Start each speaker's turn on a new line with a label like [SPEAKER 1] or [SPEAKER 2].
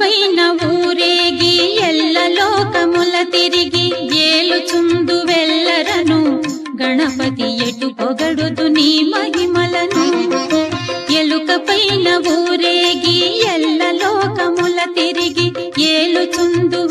[SPEAKER 1] పైన ఊరేగి ఎల్ల లోకముల తిరిగి ఏలుచుందు వెల్లరను గణపతి ఎటు పొగడుదు నీ మహిమలను. ఎలుక పైన ఊరేగి ఎల్ల లోకముల తిరిగి ఏలుచుందు